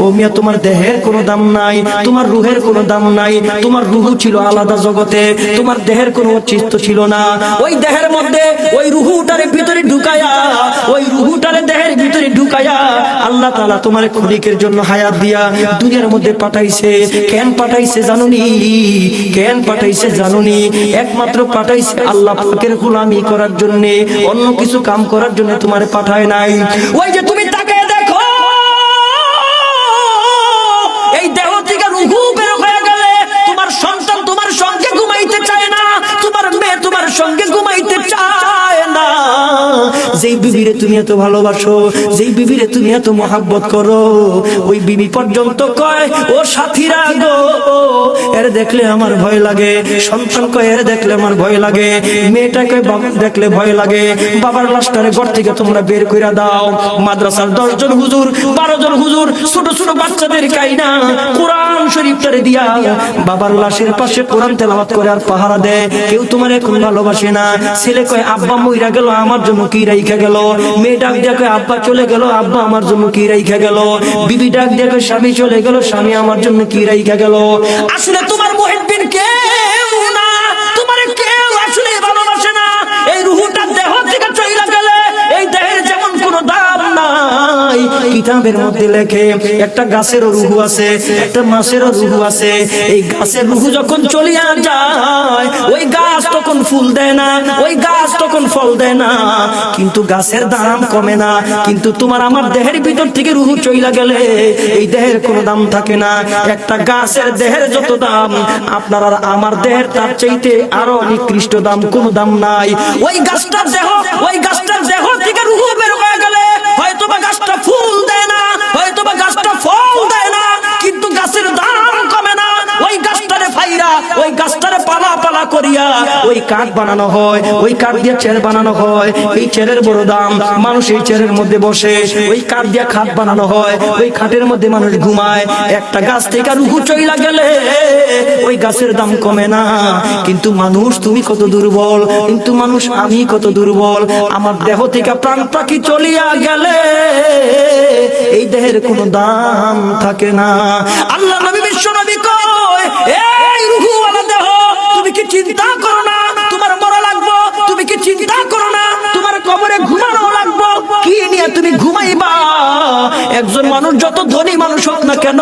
ও মিয়া তোমার দেহের কোনো দাম নাই, তোমার রুহের কোনো দাম নাই। তোমার রুহু ছিল আলাদা জগতে, তোমার দেহের কোনো অস্তিত্ব ছিল না। ওই দেহের মধ্যে ওই রুহুটারে ভিতরে ঢুকায়া, ওই রুহুটারে দেহের ভিতরে ঢুকায়া আল্লাহ তাআলা তোমার ক্ষণিকের জন্য হায়াত দিয়া দুনিয়ার মধ্যে পাঠাইছে। কেন পাঠাইছে জানুনি? কেন পাঠাইছে জানুনি? একমাত্র পাঠাইছে আল্লাহ পাকের গোলামি করার জন্য, অন্য কিছু কাম করার জন্য তোমারে পাঠায় নাই। ওই যে তুমি তাকে দেখো, এই দেহ থেকে রূহ বের হয়ে গেলে তোমার সন্তান তোমার সঙ্গে ঘুমাইতে চায় না, তোমার মেয়ে তোমার সঙ্গে ঘুমাইতে চায় না। যেই বিবিরে তুমি এত ভালোবাসো, যেই বিবিরে তুমি এত মহাব্বত করো, ওই বিবি পর্যন্ত কয় ও সাথীরা গো, এর দেখলে আমার ভয় লাগে। সন্তান কয় এর দেখলে আমার ভয় লাগে। মেয়েটাকে বাবা দেখলে ভয় লাগে। বাবার লাশটারে ঘর থেকে তোমরা বের কইরা দাও। মাদ্রাসার 10 জন হুজুর, 12 জন হুজুর ছোট ছোট বাচ্চাদের কাইনা কোরআন শরীফটারে দিয়া বাবার লাশের পাশে কোরআন তেলাওয়াত করে আর পাহারা দেয়। কেউ তোমার এখন ভালোবাসে না। ছেলে কয় আব্বা মইরা গেল, আমার জন্য কি রাইখা গেল। মেয়ে ডাক দিয়া কয় আব্বা চলে গেল, আব্বা আমার জন্য কি রাইখা গেল। বিবি ডাক দিয়া কয় স্বামী চলে গেল, স্বামী আমার জন্য কি রাইখা গেল। আসলে তোমার মুহিব্বিন কেউ না, তোমার কেউ আসলে ভালোবাসে না। এই রূহটা দেহ থেকে চইলা গেলে এই দেহের যেমন কোনো দাম নাই। কিতাবের মধ্যে লেখে একটা গাছেরও রূহ আছে, একটা মাছেরও রূহ আছে। এই গাছের রূহ যখন চলিয়া যায় ওই গাছ তখন ফুল দেয় না, ওই গাছ তখন ফল দেয় না, কিন্তু গাছের দাম কমে না। কিন্তু তোমার আমার দেহের ভিতর থেকে রূহ চইলা গেলে এই দেহের কোনো দাম থাকে না। একটা গাছের দেহের যত দাম, আপনার আর আমার দেহের তার চাইতে আরো নিকৃষ্ট দাম, কোনো দাম নাই। ওই গাছটার দেহ, ওই গাছটার দেহ থেকে রূহ বের হয়ে গেলে হয়তো বা গাছটা ফুল দেয় না, হয়তো বা গাছটা ফল দেয় না, কিন্তু গাছের দাম কমে না। ওই গাছটারে ফাইরা, ওই গাছটারে পালা পালা করিয়া ওই কাঠ বানানো হয়, ওই কাঠ দিয়ে চেয়ার বানানো হয়। এই চেয়ারের বড় দাম, মানুষ এই চেয়ারের মধ্যে বসে। ওই কাঠ দিয়ে খাট বানানো হয়, ওই খাটের মধ্যে মানুষ ঘুমায়। একটা গাছ থেকে রূহ চইলা গেলে ওই গাছের দাম কমে না। কিন্তু মানুষ তুমি কত দুর্বল, কিন্তু মানুষ আমি কত দুর্বল। আমার দেহ থেকে প্রাণ পাখি চলিয়া গেলে এই দেহের কোনো দাম থাকে না। আল্লাহ নবী বিশ্ব নবী কয় এই রূহওয়ালা দেহ, তুমি কি চিন্তা করো না তোমার মরা লাগবো? তুমি কি চিন্তা করো না তোমার কবরে ঘুমানো লাগবো? কি নিয়ে তুমি ঘুমাইবা? একজন মানুষ যত ধনী মানুষ হোক না কেন,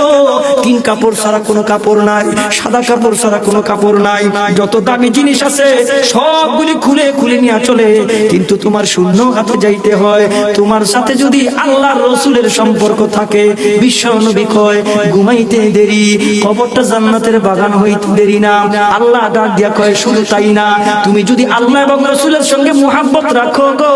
3 কাপড় ছাড়া কোনো কাপড় নাই, সাদা কাপড় ছাড়া কোনো কাপড় নাই। যত দামি জিনিস আছে সবগুলি খুলে খুলে নিয়ে চলে, কিন্তু তোমার শূন্য হাতে যাইতে হয়। তোমার সাথে যদি আল্লাহর রাসূলের সম্পর্ক থাকে, বিশ্ব নবী কয় ঘুমাইতে দেরি, কবরটা জান্নাতের বাগান হইতে দেরি না। আল্লাহ ডাক দিয়া কয় শুধু তাই না, তুমি যদি আল্লাহ এবং রাসূলের সঙ্গে মুহাব্বত রাখো গো,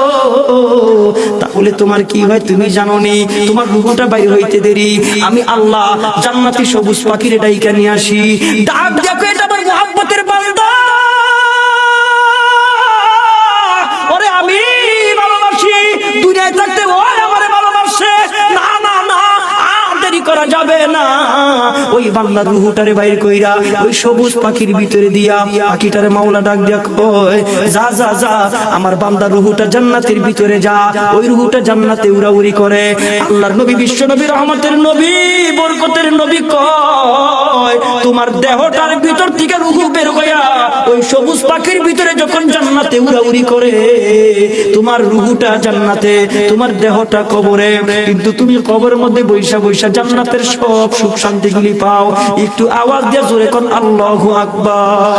তাহলে তোমার কি হয় তুমি জানো নি? তোমার রূহটা বাইর হইতে দেরি, আমি আল্লাহ জান্নাতি সবুজ পাখির ডাইকা নিয়ে আসি। ডাক দিয়া কয় এটা আমার মুহাব্বতের বান্দা, ওরে আমি ভালোবাসি, দুনিয়ায় থাকতে ওই আমারে ভালোবাসে। না না না, আর দেরি করা যাবে না। ওই বান্দার রূহটারে বাইর কইরা ওই সবুজ পাখির ভিতরে দিয়া পাখিটারে মাওলা ডাক দিয়া কয় যা যা যা, আমার বান্দার রূহটা জান্নাতের ভিতরে যা। ওই রূহটা জান্নাতে উড়াউড়ি করে। আল্লাহর নবী বিশ্ব নবী রহমতের নবী বরকতের নবী কয় তোমার দেহটার ভিতর থেকে রূহ বের হইয়া ওই সবুজ পাখির ভিতরে যখন জান্নাতে উড়াউড়ি করে, তোমার রূহটা জান্নাতে, তোমার দেহটা কবরে, কিন্তু তুমি কবরের মধ্যে বৈশা বৈশা জান্নাতের সব সুখ শান্তিগুলি পাও। একটু আওয়াজ দিয়ে জোরে কোন আল্লাহু আকবার।